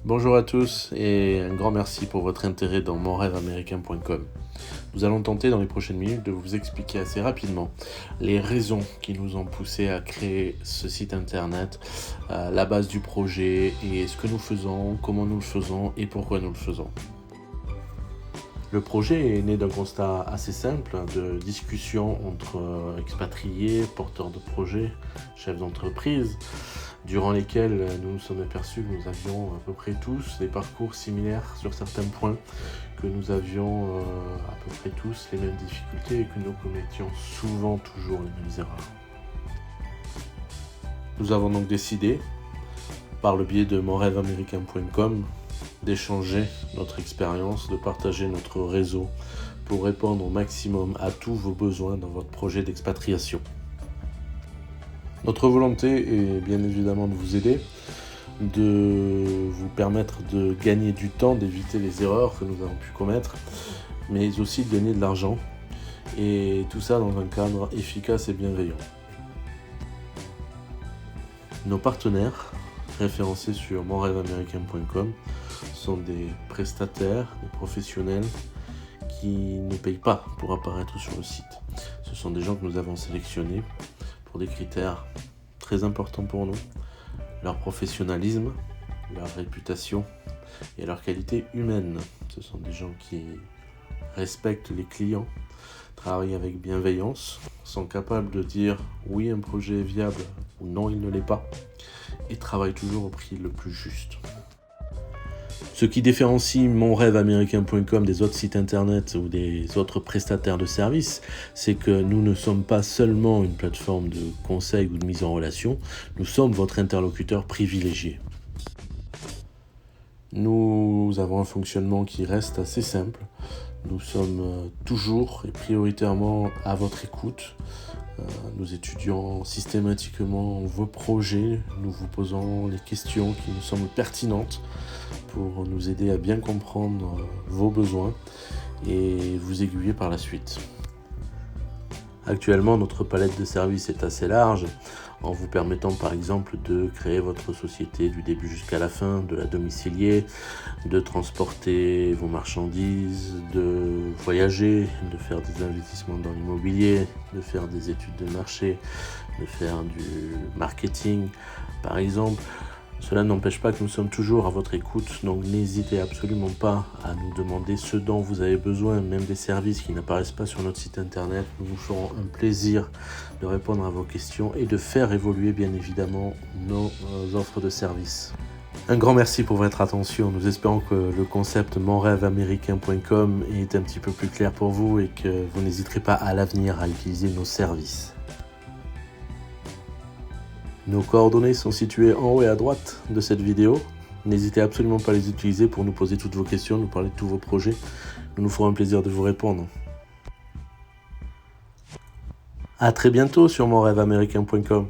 Bonjour à tous et un grand merci pour votre intérêt dans monrêveaméricain.com. Nous allons tenter dans les prochaines minutes de vous expliquer assez rapidement les raisons qui nous ont poussé à créer ce site internet, la base du projet et ce que nous faisons, comment nous le faisons et pourquoi nous le faisons. Le projet est né d'un constat assez simple de discussion entre expatriés, porteurs de projets, chefs d'entreprise, durant lesquels nous nous sommes aperçus que nous avions à peu près tous des parcours similaires sur certains points, que nous avions à peu près tous les mêmes difficultés et que nous commettions souvent toujours les mêmes erreurs. Nous avons donc décidé, par le biais de monrêveaméricain.com, d'échanger notre expérience, de partager notre réseau pour répondre au maximum à tous vos besoins dans votre projet d'expatriation. Notre volonté est bien évidemment de vous aider, de vous permettre de gagner du temps, d'éviter les erreurs que nous avons pu commettre, mais aussi de gagner de l'argent, et tout ça dans un cadre efficace et bienveillant. Nos partenaires, référencés sur monrêveaméricain.com, sont des prestataires, des professionnels qui ne payent pas pour apparaître sur le site. Ce sont des gens que nous avons sélectionnés pour des critères très importants pour nous, leur professionnalisme, leur réputation et leur qualité humaine. Ce sont des gens qui respectent les clients, travaillent avec bienveillance, sont capables de dire oui, un projet est viable ou non, il ne l'est pas, et travaillent toujours au prix le plus juste. Ce qui différencie monrêveaméricain.com des autres sites internet ou des autres prestataires de services, c'est que nous ne sommes pas seulement une plateforme de conseil ou de mise en relation, nous sommes votre interlocuteur privilégié. Nous avons un fonctionnement qui reste assez simple. Nous sommes toujours et prioritairement à votre écoute. Nous étudions systématiquement vos projets, nous vous posons les questions qui nous semblent pertinentes pour nous aider à bien comprendre vos besoins et vous aiguiller par la suite. Actuellement, notre palette de services est assez large, en vous permettant par exemple de créer votre société du début jusqu'à la fin, de la domicilier, de transporter vos marchandises, de voyager, de faire des investissements dans l'immobilier, de faire des études de marché, de faire du marketing par exemple. Cela n'empêche pas que nous sommes toujours à votre écoute, donc n'hésitez absolument pas à nous demander ce dont vous avez besoin, même des services qui n'apparaissent pas sur notre site internet. Nous vous ferons un plaisir de répondre à vos questions et de faire évoluer bien évidemment nos offres de services. Un grand merci pour votre attention. Nous espérons que le concept monrêveaméricain.com est un petit peu plus clair pour vous et que vous n'hésiterez pas à l'avenir à utiliser nos services. Nos coordonnées sont situées en haut et à droite de cette vidéo. N'hésitez absolument pas à les utiliser pour nous poser toutes vos questions, nous parler de tous vos projets. Nous nous ferons un plaisir de vous répondre. À très bientôt sur monrêveaméricain.com.